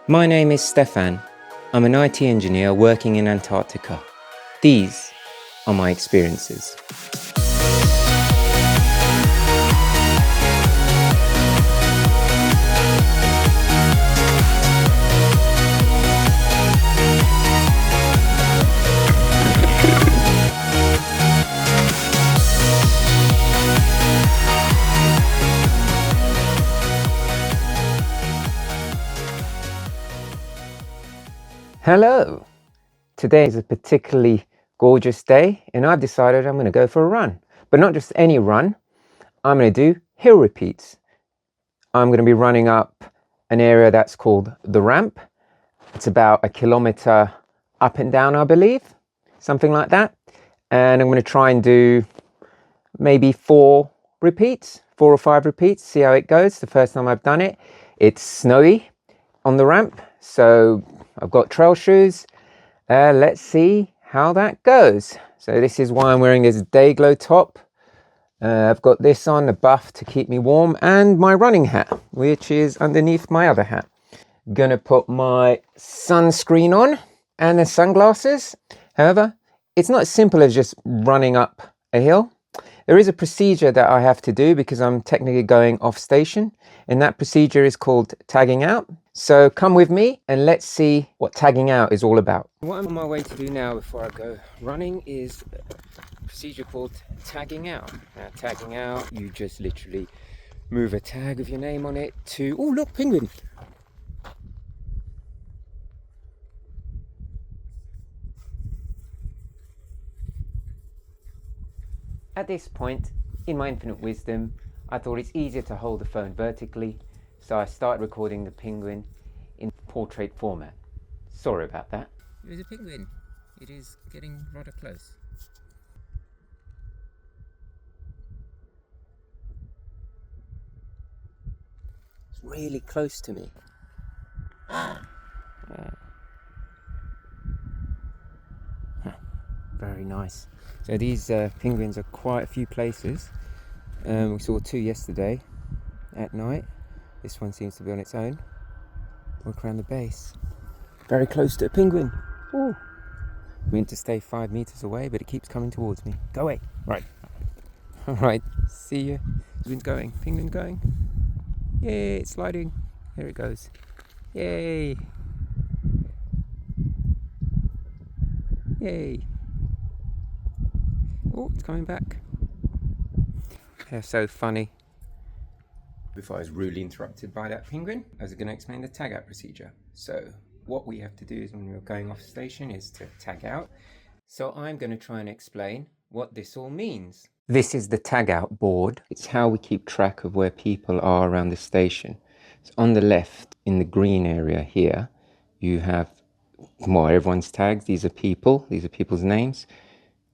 My name is Stefan. I'm an IT engineer working in Antarctica. These are my experiences. Hello! Today is a particularly gorgeous day and I've decided I'm going to go for a run. But not just any run, I'm going to do hill repeats. I'm going to be running up an area that's called the Ramp. It's about 1 kilometer up and down, I believe, something like that. And I'm going to try and do maybe 4 or 5 repeats, see how it goes. The first time I've done it, it's snowy on the ramp, so I've got trail shoes. Let's see how that goes. So this is why I'm wearing this Dayglow top. I've got this on, a buff to keep me warm, and my running hat, which is underneath my other hat. Gonna put my sunscreen on and the sunglasses. However, it's not as simple as just running up a hill. There is a procedure that I have to do because I'm technically going off station, and that procedure is called tagging out. So come with me and let's see what tagging out is all about. What I'm on my way to do now before I go running is a procedure called tagging out. Now, tagging out, you just literally move a tag with your name on it to... Oh, look, penguin! At this point, in my infinite wisdom, I thought it's easier to hold the phone vertically, so I started recording the penguin in portrait format. Sorry about that. It is a penguin. It is getting rather close. It's really close to me. Very nice. So these penguins are quite a few places. We saw 2 yesterday at night. This one seems to be on its own. Walk around the base. Very close to a penguin. Ooh. Meant to stay 5 meters away, but it keeps coming towards me. Go away. Right. Alright, see you. Penguin's going. Penguin going. Yay, it's sliding. There it goes. Yay. Yay. Oh, it's coming back. They're so funny. Before I was rudely interrupted by that penguin, I was going to explain the tag out procedure. So what we have to do is when we're going off station is to tag out. So I'm going to try and explain what this all means. This is the tag out board. It's how we keep track of where people are around the station. So on the left, in the green area here, you have more everyone's tags. These are people's names.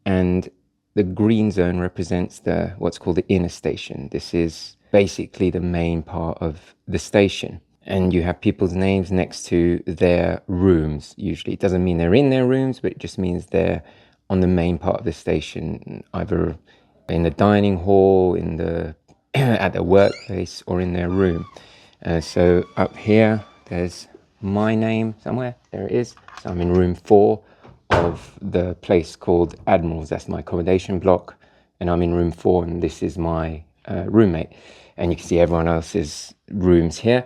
And the green zone represents what's called the inner station. This is basically the main part of the station. And you have people's names next to their rooms, usually. It doesn't mean they're in their rooms, but it just means they're on the main part of the station, either in the dining hall, at their workplace, or in their room. So up here, there's my name somewhere. There it is. So I'm in room 4 of the place called Admirals. That's my accommodation block, and I'm in room 4, and this is my roommate. And you can see everyone else's rooms here.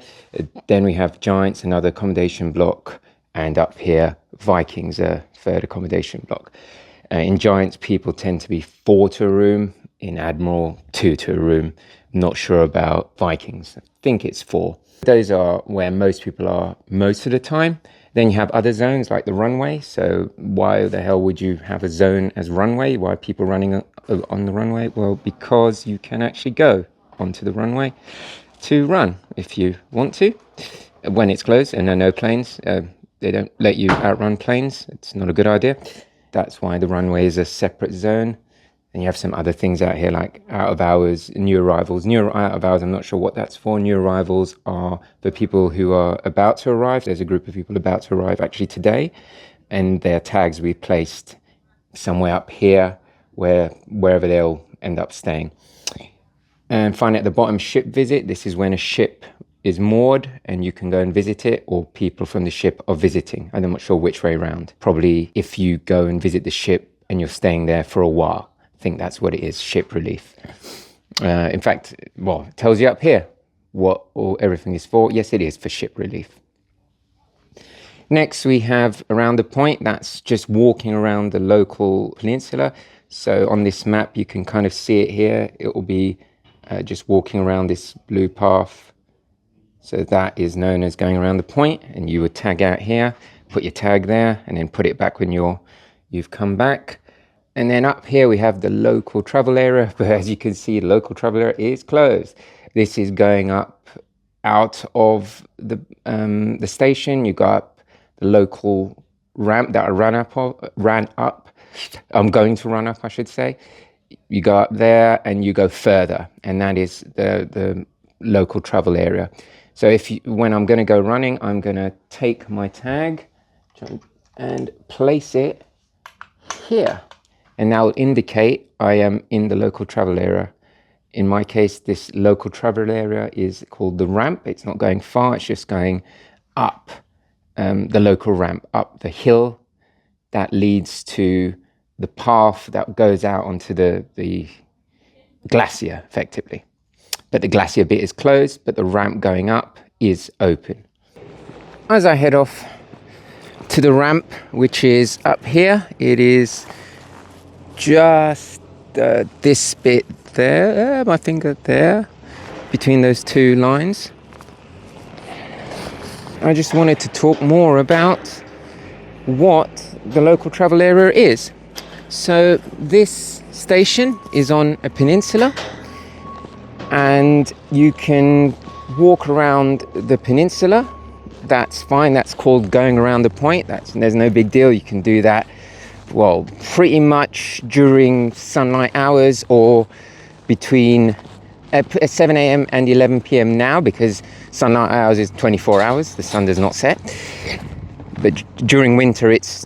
Then we have Giants, another accommodation block, and up here Vikings, a third accommodation block. In Giants, people tend to be 4 to a room. In Admiral, 2 to a room. Not sure about Vikings. I think it's 4. Those are where most people are most of the time. Then you have other zones like the runway. So why the hell would you have a zone as runway? Why are people running on the runway? Well, because you can actually go onto the runway to run if you want to. When it's closed and there are no planes, they don't let you outrun planes. It's not a good idea. That's why the runway is a separate zone. And you have some other things out here like out of hours, new arrivals. New out of hours, I'm not sure what that's for. New arrivals are the people who are about to arrive. There's a group of people about to arrive actually today, and their tags we placed somewhere up here wherever they'll end up staying. And finally at the bottom, ship visit. This is when a ship is moored and you can go and visit it, or people from the ship are visiting. I'm not sure which way around. Probably if you go and visit the ship and you're staying there for a while. I think that's what it is, ship relief. In fact, well, it tells you up here what everything is for. Yes, it is for ship relief. Next, we have Around the Point. That's just walking around the local peninsula. So on this map, you can kind of see it here. It will be just walking around this blue path. So that is known as going around the point, and you would tag out here, put your tag there, and then put it back when you've come back. And then up here we have the local travel area, but as you can see, the local travel area is closed. This is going up out of the station. You go up the local ramp that I ran up. I'm going to run up, I should say. You go up there and you go further, and that is the local travel area. So when I'm going to go running, I'm going to take my tag and place it here, and that will indicate I am in the local travel area. In my case, this local travel area is called the ramp. It's not going far, it's just going up the local ramp, up the hill that leads to the path that goes out onto the glacier, effectively. But the glacier bit is closed, but the ramp going up is open. As I head off to the ramp, which is up here, it is just this bit there, my finger there, between those two lines. I just wanted to talk more about what the local travel area is. So this station is on a peninsula, and you can walk around the peninsula. That's fine. That's called going around the point. There's no big deal. You can do that, well, pretty much during sunlight hours, or between 7 a.m. and 11 p.m. now, because sunlight hours is 24 hours. The sun does not set. But during winter, it's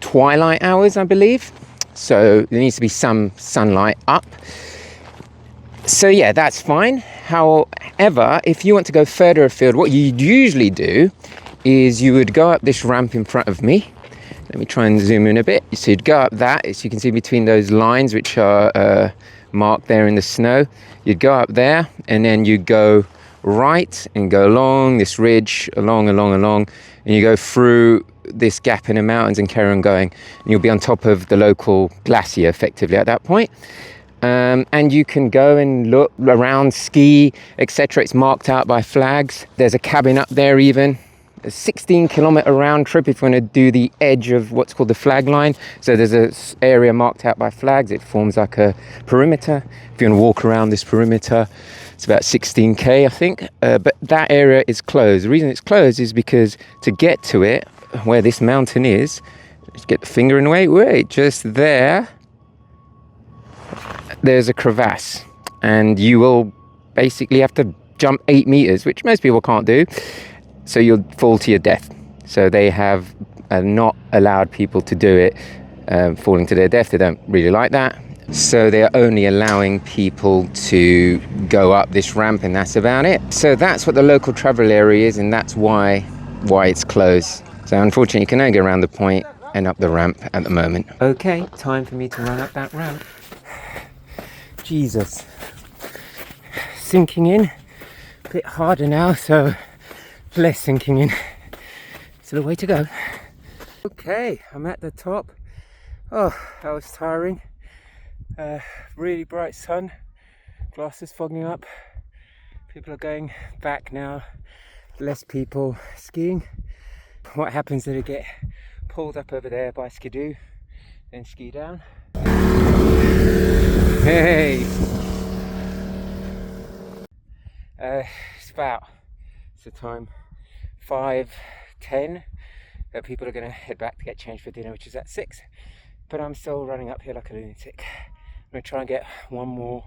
twilight hours, I believe. So there needs to be some sunlight up. So yeah, that's fine. However, if you want to go further afield, what you'd usually do is you would go up this ramp in front of me. Let me try and zoom in a bit. So you'd go up that, as you can see between those lines which are marked there in the snow. You'd go up there, and then you go right and go along this ridge, along, and you go through this gap in the mountains and carry on going. And you'll be on top of the local glacier, effectively, at that point. And you can go and look around, ski, etc. It's marked out by flags. There's a cabin up there even. A 16-kilometer round trip if you want to do the edge of what's called the flag line. So there's an area marked out by flags. It forms like a perimeter. If you want to walk around this perimeter, it's about 16k, I think. But that area is closed. The reason it's closed is because to get to it, where this mountain is, just get the finger in the way. Wait, just there. There's a crevasse, and you will basically have to jump 8 meters, which most people can't do. So you'll fall to your death. So they have not allowed people to do it, falling to their death. They don't really like that. So they're only allowing people to go up this ramp, and that's about it. So that's what the local travel area is, and that's why it's closed. So unfortunately, you can only go around the point and up the ramp at the moment. Okay, time for me to run up that ramp. Jesus. Sinking in. A bit harder now, so less sinking in. Still a way to go. Okay, I'm at the top. Oh, that was tiring. Really bright sun. Glass is fogging up. People are going back now. Less people skiing. What happens is they get pulled up over there by Skidoo, then ski down. Hey! It's the time 5:10. People are going to head back to get changed for dinner, which is at 6. But I'm still running up here like a lunatic. I'm going to try and get one more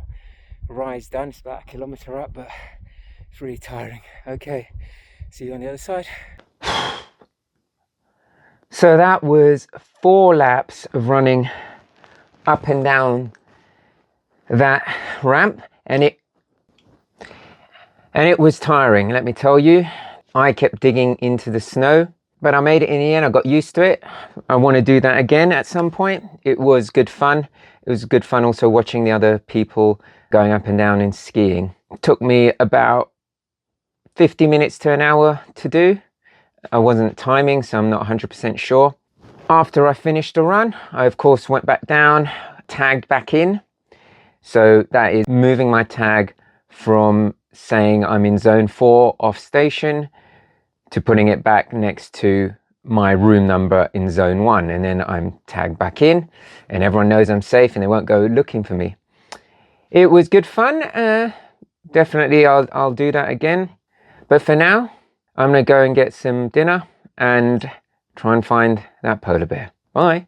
rise done. It's about 1 kilometer up, but it's really tiring. Okay, see you on the other side. So that was 4 laps of running up and down that ramp, and And it was tiring, let me tell you. I kept digging into the snow, but I made it in the end. I got used to it. I want to do that again at some point. It was good fun. It was good fun also watching the other people going up and down and skiing. It took me about 50 minutes to an hour to do. I wasn't timing, so I'm not 100% sure. After I finished the run, I of course went back down, tagged back in. So that is moving my tag from saying I'm in zone 4 off station to putting it back next to my room number in zone 1, and then I'm tagged back in and everyone knows I'm safe and they won't go looking for me. It was good fun. Definitely I'll do that again, but for now I'm gonna go and get some dinner and try and find that polar bear. Bye.